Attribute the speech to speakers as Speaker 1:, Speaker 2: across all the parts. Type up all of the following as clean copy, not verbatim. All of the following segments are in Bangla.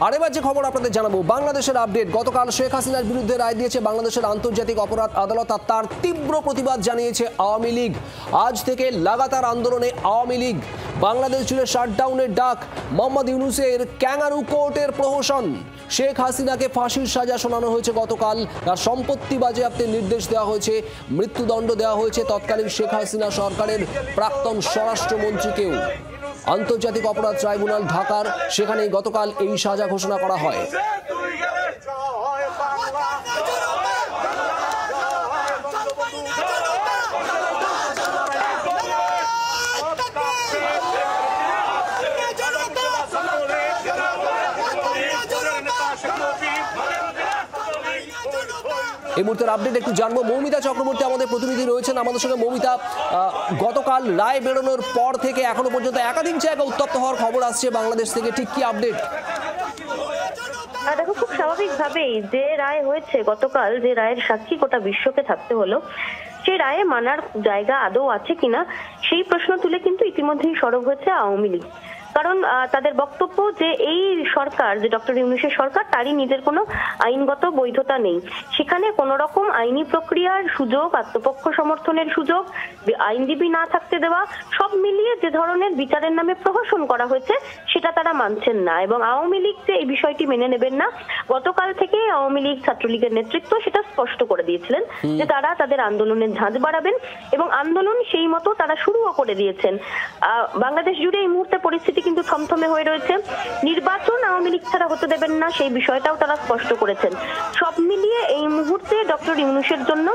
Speaker 1: আর এবার যে খবর আপনাদের জানাবো, বাংলাদেশের আপডেট। গতকাল শেখ হাসিনার বিরুদ্ধে রায় দিয়েছে বাংলাদেশের আন্তর্জাতিক অপরাধ আদালত, আর তার তীব্র প্রতিবাদ জানিয়েছে আওয়ামী লীগ। আজ থেকে লাগাতার আন্দোলনে আওয়ামী লীগ। বাংলাদেশ জুড়ে শাটডাউনের ডাক, মোহাম্মদ ইউনূসের ক্যাঙ্গারু কোর্টের প্রহসন। শেখ হাসিনাকে ফাঁসির সাজা শোনানো হয়েছে গতকাল, তার সম্পত্তি বাজেয়াপ্তের নির্দেশ দেওয়া হয়েছে, মৃত্যুদণ্ড দেওয়া হয়েছে তৎকালীন শেখ হাসিনা সরকারের প্রাক্তন স্বরাষ্ট্রমন্ত্রীকেও। আন্তর্জাতিক অপরাধ ট্রাইব্যুনাল ঢাকার, সেখানেই গতকাল এই সাজা ঘোষণা করা হয়। এই মুহূর্তের আপডেট একটু জানবো, মৌমিতা চক্রবর্তী আমাদের প্রতিনিধি রয়েছেন আমাদের সঙ্গে। মৌমিতা, গতকাল রায় বেরোনোর পর থেকে এখনো পর্যন্ত একাধিক জায়গায় উত্তপ্ত হওয়ার খবর আসছে বাংলাদেশ থেকে, ঠিক কি আপডেট?
Speaker 2: দেখো, খুব স্বাভাবিকভাবেই যে রায় হয়েছে গতকাল, যে রায়ের সাক্ষী গোটা বিশ্বকে থাকতে হলো, সেই রায়ে মানার জায়গা আদৌ আছে কিনা সেই প্রশ্ন তুলে কিন্তু ইতিমধ্যেই সরব হয়েছে আওয়ামী লীগ। কারণ তাদের বক্তব্য যে এই সরকার, যে ডক্টর ইউনূসের সরকার, তারই নিজের কোনো আইনগত বৈধতা নেই। সেখানে কোন রকম আইনি প্রক্রিয়ার সুযোগ, আত্মপক্ষ সমর্থনের সুযোগ, আইনজীবী না থাকতে দেওয়া, সব মিলিয়ে যে ধরনের বিচারের নামে প্রহসন করা হয়েছে সেটা তারা মানছেন না। এবং আওয়ামী লীগ যে এই বিষয়টি মেনে নেবেন না, গতকাল থেকে আওয়ামী লীগ ছাত্রলীগের নেতৃত্ব সেটা স্পষ্ট করে দিয়েছিলেন যে তারা তাদের আন্দোলনের ঝাঁজ বাড়াবেন, এবং আন্দোলন সেই মতো তারা শুরুও করে দিয়েছেন। বাংলাদেশ জুড়ে এই মুহূর্তে পরিস্থিতি কিন্তু থমথমে হয়ে রয়েছে। নির্বাচন আওয়ামী লীগ ছাড়া হতে দেবেন না, সেই বিষয়টাও তারা স্পষ্ট করেছেন। সব মিলিয়ে এই মুহূর্তে ডক্টর ইউনূসের জন্য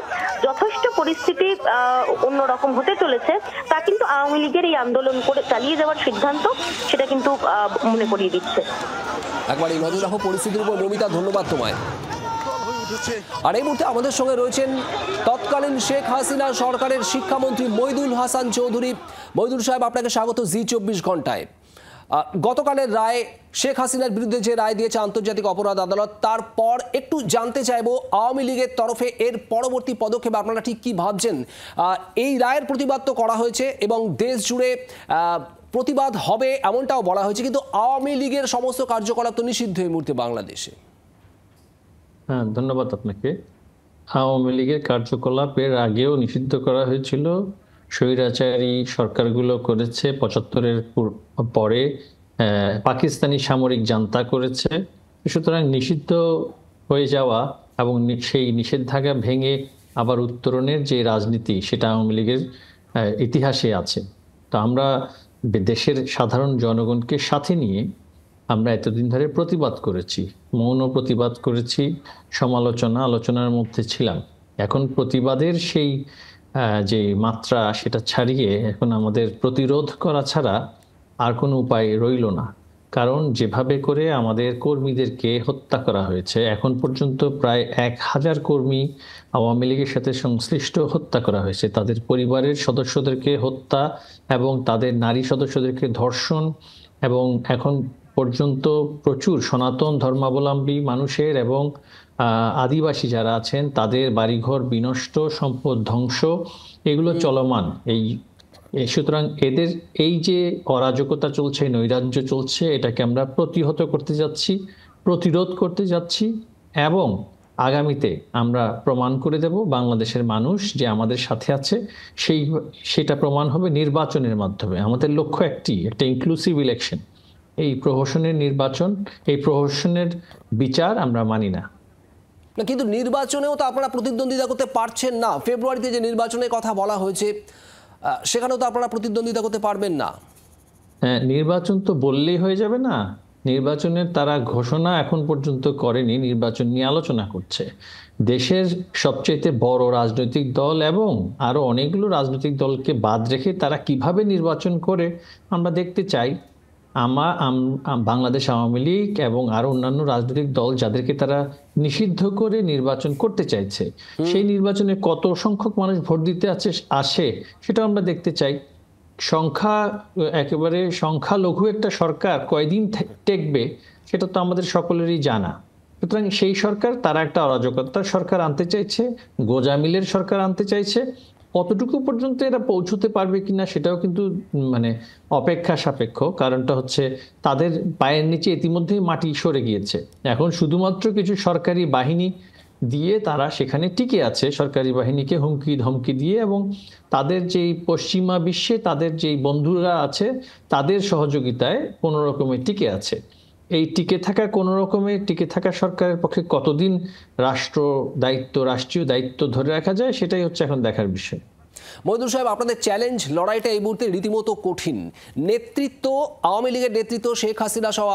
Speaker 2: যথেষ্ট পরিস্থিতি অন্যরকম হতে চলেছে, তা কিন্তু আওয়ামী লীগের এই আন্দোলন করে চালিয়ে যাওয়ার সিদ্ধান্ত সেটা কিন্তু মনে করিয়ে দিচ্ছে।
Speaker 1: একবারই নজর রাখো পরিস্থিতির উপর। মৌমিতা, ধন্যবাদ তোমায়। আর এই মুহূর্তে আমাদের সঙ্গে রয়েছেন তৎকালীন শেখ হাসিনা সরকারের শিক্ষামন্ত্রী মইদুল হাসান চৌধুরী। মইদুল সাহেব, আপনাকে স্বাগত জি24 ঘন্টায়। গতকালের রায়, শেখ হাসিনার বিরুদ্ধে যে রায় দিয়েছে আন্তর্জাতিক অপরাধ আদালত, তারপর একটু জানতে চাইবো আওয়ামী লীগের তরফে এর পরবর্তী পদক্ষেপ আপনারা ঠিক কি ভাবছেন? এই রায়ের প্রতিবাদ তো করা হয়েছে এবং দেশ জুড়ে প্রতিবাদ হবে এমনটাও বলা হয়েছে, কিন্তু আওয়ামী লীগের সমস্ত কার্যকলাপ তো নিষিদ্ধ এই মুহূর্তে বাংলাদেশে।
Speaker 3: হ্যাঁ, ধন্যবাদ আপনাকে। আওয়ামী লীগের কার্যকলাপ এর আগেও নিষিদ্ধ করা হয়েছিল, স্বৈরাচারী সরকারগুলো করেছে, 75-এর পরে পাকিস্তানি সামরিক জান্তা করেছে। সুতরাং নিষিদ্ধ হয়ে যাওয়া এবং সেই নিষেধাজ্ঞা ভেঙে আবার উত্তরণের যে রাজনীতি, সেটা আওয়ামী লীগের ইতিহাসে আছে। তো আমরা দেশের সাধারণ জনগণকে সাথে নিয়ে আমরা এতদিন ধরে প্রতিবাদ করেছি, মৌন প্রতিবাদ করেছি, সমালোচনা আলোচনার মধ্যে ছিলাম। এখন প্রতিবাদের সেই যে মাত্রা, সেটা ছাড়িয়ে এখন আমাদের প্রতিরোধ করা ছাড়া আর কোনো উপায় রইল না। কারণ যেভাবে করে আমাদের কর্মীদেরকে হত্যা করা হয়েছে, এখন পর্যন্ত প্রায় 1000 কর্মী আওয়ামী লীগের সাথে সংশ্লিষ্ট হত্যা করা হয়েছে, তাদের পরিবারের সদস্যদেরকে হত্যা এবং তাদের নারী সদস্যদেরকে ধর্ষণ, এবং এখন পর্যন্ত প্রচুর সনাতন ধর্মাবলম্বী মানুষের এবং আদিবাসী যারা আছেন তাদের বাড়িঘর বিনষ্ট, সম্পদ ধ্বংস, এগুলো চলমান। সুতরাং এদের এই যে অরাজকতা চলছে, নৈরাজ্য চলছে, এটাকে আমরা প্রতিহত করতে যাচ্ছি, প্রতিরোধ করতে যাচ্ছি, এবং আগামীতে আমরা প্রমাণ করে দেব বাংলাদেশের মানুষ যে আমাদের সাথে আছে। সেটা প্রমাণ হবে নির্বাচনের মাধ্যমে। আমাদের লক্ষ্য একটা ইনক্লুসিভ ইলেকশন। এই প্রহসনের নির্বাচন, এই প্রহসনের বিচার আমরা মানি না।
Speaker 1: কিন্তু নির্বাচনেও তো আপনারা প্রতিদ্বন্দ্বিতা করতে পারছেন না। ফেব্রুয়ারিতে যে নির্বাচনের কথা বলা হয়েছে, সেখানেও তো আপনারা প্রতিদ্বন্দ্বিতা করতে পারবেন না।
Speaker 3: হ্যাঁ, নির্বাচন তো বললেই হয়ে যাবে না। নির্বাচনের তারা ঘোষণা এখন পর্যন্ত করেনি, নির্বাচন নিয়ে আলোচনা করছে। দেশের সবচেয়ে বড় রাজনৈতিক দল এবং আরো অনেকগুলো রাজনৈতিক দলকে বাদ রেখে তারা কিভাবে নির্বাচন করে আমরা দেখতে চাই। বাংলাদেশ আওয়ামী লীগ এবং আরো অন্যান্য রাজনৈতিক দল যাদেরকে তারা নিষিদ্ধ করে নির্বাচন করতে চাইছে, সেই নির্বাচনে কত সংখ্যক মানুষ ভোট দিতে আসে সেটা আমরা দেখতে চাই। একেবারে সংখ্যালঘু একটা সরকার কয়দিন টেকবে সেটা তো আমাদের সকলেরই জানা। সুতরাং সেই সরকার, তারা একটা অরাজকতার সরকার আনতে চাইছে, গোজামিলের সরকার আনতে চাইছে, কতটুকু পর্যন্ত এরা পৌঁছতে পারবে কিনা সেটাও কিন্তু মানে অপেক্ষা সাপেক্ষ। কারণটা হচ্ছে তাদের পায়ের নিচে ইতিমধ্যেই মাটি সরে গিয়েছে। এখন শুধুমাত্র কিছু সরকারি বাহিনী দিয়ে তারা সেখানে টিকে আছে, সরকারি বাহিনীকে হুমকি ধমকি দিয়ে, এবং তাদের যেই পশ্চিমা বিশ্বে তাদের যেই বন্ধুরা আছে তাদের সহযোগিতায় কোনো রকমে টিকে আছে। এই টিকে থাকা সরকারের পক্ষে কতদিন রাষ্ট্রীয় দায়িত্ব ধরে রাখা যায় সেটাই হচ্ছে এখন দেখার বিষয়।
Speaker 1: মইদুল সাহেব, আপনাদের চ্যালেঞ্জ, লড়াইটা এই মুহূর্তে রীতিমতো কঠিন। নেতৃত্ব, আওয়ামী লীগের নেতৃত্ব, শেখ হাসিনা সহ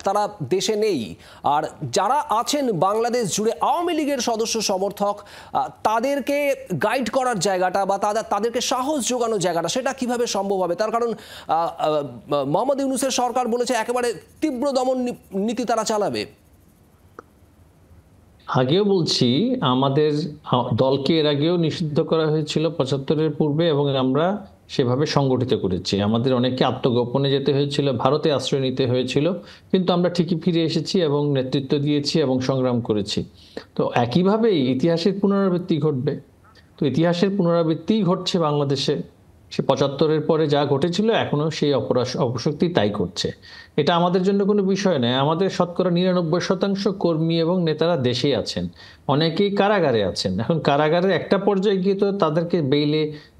Speaker 1: তারা দেশে নেই, আর যারা আছেন বাংলাদেশ জুড়ে আওয়ামী লীগের সদস্য সমর্থক, তাদেরকে গাইড করার জায়গাটা বা তাদেরকে সাহস যোগানোর জায়গাটা সেটা কিভাবে সম্ভব হবে? তার কারণ মোহাম্মদ ইউনূসের সরকার বলেছে একেবারে তীব্র দমন নীতি তারা চালাবে।
Speaker 3: আগেও বলছি, আমাদের দলকে এর আগেও নিষিদ্ধ করা হয়েছিল ৭৫-এর পূর্বে, এবং আমরা সেভাবে সংগঠিত করেছি। আমাদের অনেকে আত্মগোপনে যেতে হয়েছিল, ভারতে আশ্রয় নিতে হয়েছিল, কিন্তু আমরা ঠিকই ফিরে এসেছি এবং নেতৃত্ব দিয়েছি এবং সংগ্রাম করেছি। তো একইভাবেই ইতিহাসের পুনরাবৃত্তি ঘটবে। তো ইতিহাসের পুনরাবৃত্তিই ঘটছে বাংলাদেশে। সে ৭৫-এর পরে যা ঘটেছিল এখনো সেই অপশক্তি তাই করছে। এটা আমাদের জন্য কোনো বিষয় নয়। আমাদের শতকরা ৯৯% কর্মী এবং নেতারা দেশেই আছেন, অনেকেই কারাগারে আছেন। এখন কারাগারের একটা পর্যায়ে গিয়ে তো তাদেরকে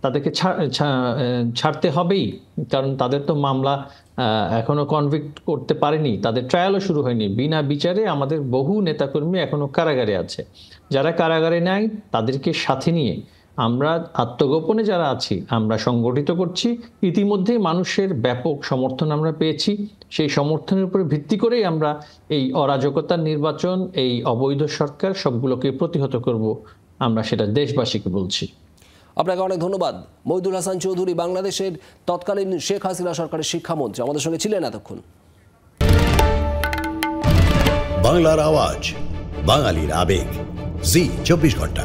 Speaker 3: তাদেরকে ছাড়তে হবেই, কারণ তাদের তো মামলা এখনো কনভিক্ট করতে পারেনি, তাদের ট্রায়ালও শুরু হয়নি। বিনা বিচারে আমাদের বহু নেতাকর্মী এখনো কারাগারে আছে। যারা কারাগারে নাই তাদেরকে সাথে নিয়ে আমরা আত্মগোপনে যারা আছি আমরা সংগঠিত করছি। ইতিমধ্যেই মানুষের ব্যাপক সমর্থন আমরা পেয়েছি। সেই সমর্থনের উপরে ভিত্তি করেই আমরা এই অরাজকতার নির্বাচন, এই অবৈধ সরকার সবগুলোকে প্রতিহত করব, আমরা সেটা দেশবাসীকে বলছি।
Speaker 1: আপনাকে অনেক ধন্যবাদ। মইদুল হাসান চৌধুরী, বাংলাদেশের তৎকালীন শেখ হাসিনা সরকারের শিক্ষামন্ত্রী, আমাদের সঙ্গে ছিলেন এতক্ষণ।
Speaker 4: বাংলার আওয়াজ, বাঙালির আবেগ, জি ২৪ ঘন্টা।